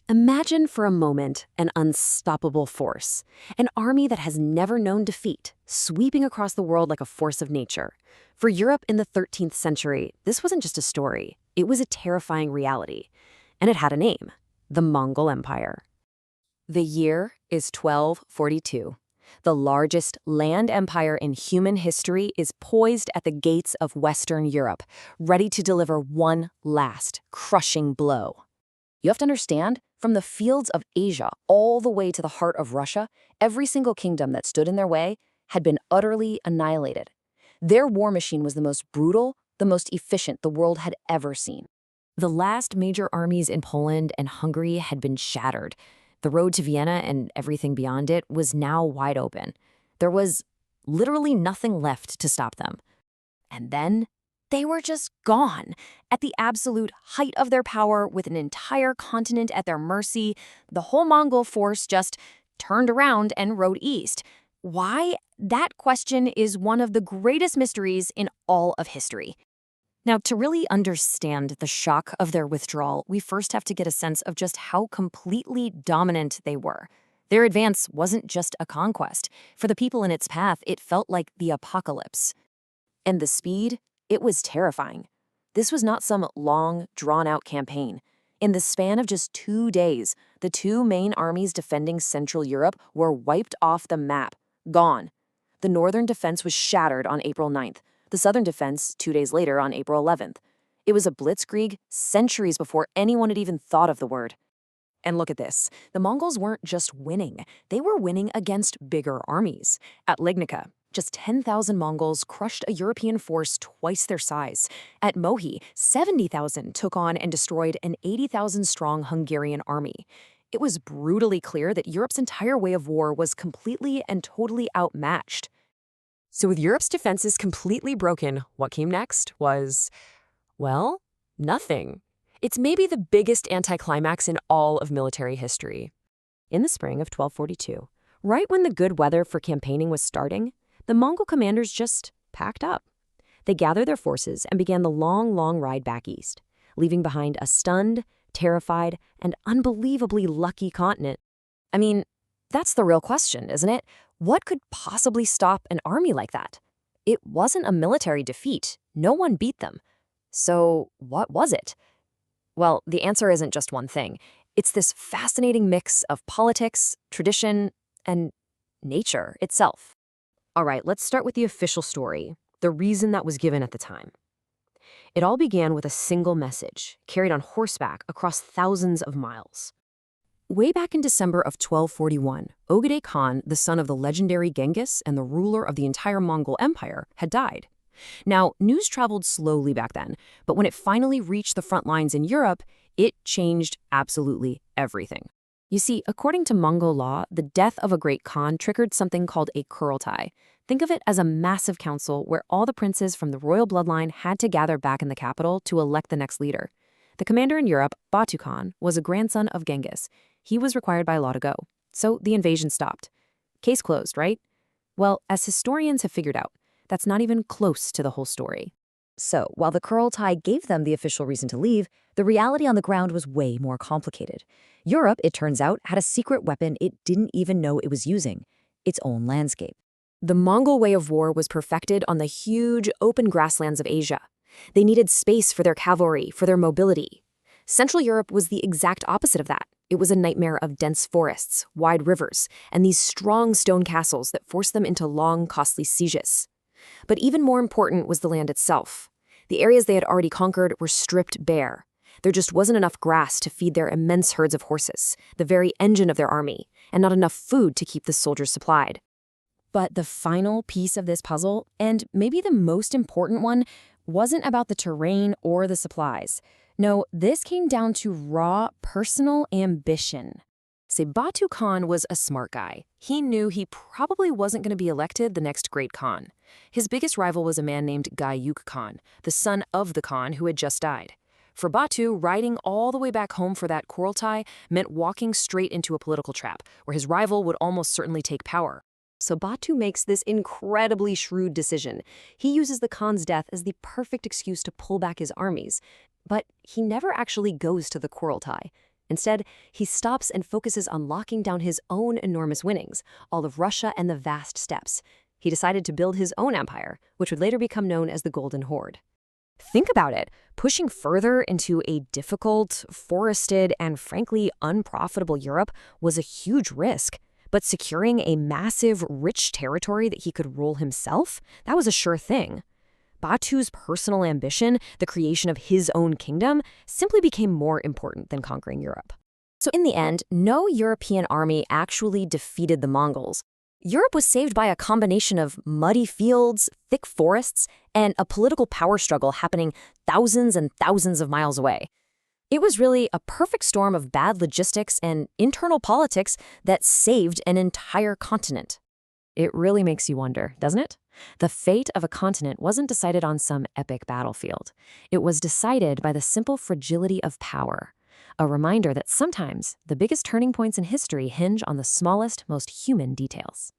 Imagine for a moment an unstoppable force, an army that has never known defeat, sweeping across the world like a force of nature. For Europe in the 13th century, this wasn't just a story, it was a terrifying reality. And it had a name: the Mongol Empire. The year is 1242. The largest land empire in human history is poised at the gates of Western Europe, ready to deliver one last, crushing blow. You have to understand, from the fields of Asia all the way to the heart of Russia, every single kingdom that stood in their way had been utterly annihilated. Their war machine was the most brutal, the most efficient the world had ever seen. The last major armies in Poland and Hungary had been shattered. The road to Vienna and everything beyond it was now wide open. There was literally nothing left to stop them. And then they were just gone. At the absolute height of their power, with an entire continent at their mercy, the whole Mongol force just turned around and rode east. Why? That question is one of the greatest mysteries in all of history. Now, to really understand the shock of their withdrawal, we first have to get a sense of just how completely dominant they were. Their advance wasn't just a conquest. For the people in its path, it felt like the apocalypse. And the speed? It was terrifying. This was not some long, drawn-out campaign. In the span of just 2 days, the two main armies defending Central Europe were wiped off the map, gone. The northern defense was shattered on April 9th, the southern defense 2 days later on April 11th. It was a blitzkrieg centuries before anyone had even thought of the word. And look at this. The Mongols weren't just winning. They were winning against bigger armies. At Lignica, just 10,000 Mongols crushed a European force twice their size. At Mohi, 70,000 took on and destroyed an 80,000-strong Hungarian army. It was brutally clear that Europe's entire way of war was completely and totally outmatched. So with Europe's defenses completely broken, what came next was, well, nothing. It's maybe the biggest anticlimax in all of military history. In the spring of 1242, right when the good weather for campaigning was starting, the Mongol commanders just packed up. They gathered their forces and began the long ride back east, leaving behind a stunned, terrified, and unbelievably lucky continent. I mean, that's the real question, isn't it? What could possibly stop an army like that? It wasn't a military defeat. No one beat them. So what was it? Well, the answer isn't just one thing. It's this fascinating mix of politics, tradition, and nature itself. All right, let's start with the official story, the reason that was given at the time. It all began with a single message, carried on horseback across thousands of miles. Way back in December of 1241, Ögedei Khan, the son of the legendary Genghis and the ruler of the entire Mongol Empire, had died. Now, news traveled slowly back then, but when it finally reached the front lines in Europe, it changed absolutely everything. You see, according to Mongol law, the death of a great Khan triggered something called a Kurultai. Think of it as a massive council where all the princes from the royal bloodline had to gather back in the capital to elect the next leader. The commander in Europe, Batu Khan, was a grandson of Genghis. He was required by law to go, so the invasion stopped. Case closed, right? Well, as historians have figured out, that's not even close to the whole story. So, while the Kurultai gave them the official reason to leave, the reality on the ground was way more complicated. Europe, it turns out, had a secret weapon it didn't even know it was using: its own landscape. The Mongol way of war was perfected on the huge, open grasslands of Asia. They needed space for their cavalry, for their mobility. Central Europe was the exact opposite of that. It was a nightmare of dense forests, wide rivers, and these strong stone castles that forced them into long, costly sieges. But even more important was the land itself. The areas they had already conquered were stripped bare. There just wasn't enough grass to feed their immense herds of horses, the very engine of their army, and not enough food to keep the soldiers supplied. But the final piece of this puzzle, and maybe the most important one, wasn't about the terrain or the supplies. No, this came down to raw personal ambition. Say, Batu Khan was a smart guy. He knew he probably wasn't going to be elected the next great Khan. His biggest rival was a man named Gayuk Khan, the son of the Khan who had just died. For Batu, riding all the way back home for that Kurultai meant walking straight into a political trap, where his rival would almost certainly take power. So Batu makes this incredibly shrewd decision. He uses the Khan's death as the perfect excuse to pull back his armies. But he never actually goes to the Kurultai. Instead, he stops and focuses on locking down his own enormous winnings, all of Russia and the vast steppes. He decided to build his own empire, which would later become known as the Golden Horde. Think about it. Pushing further into a difficult, forested, and frankly unprofitable Europe was a huge risk. But securing a massive, rich territory that he could rule himself, that was a sure thing. Batu's personal ambition, the creation of his own kingdom, simply became more important than conquering Europe. So in the end, no European army actually defeated the Mongols. Europe was saved by a combination of muddy fields, thick forests, and a political power struggle happening thousands and thousands of miles away. It was really a perfect storm of bad logistics and internal politics that saved an entire continent. It really makes you wonder, doesn't it? The fate of a continent wasn't decided on some epic battlefield. It was decided by the simple fragility of power. A reminder that sometimes the biggest turning points in history hinge on the smallest, most human details.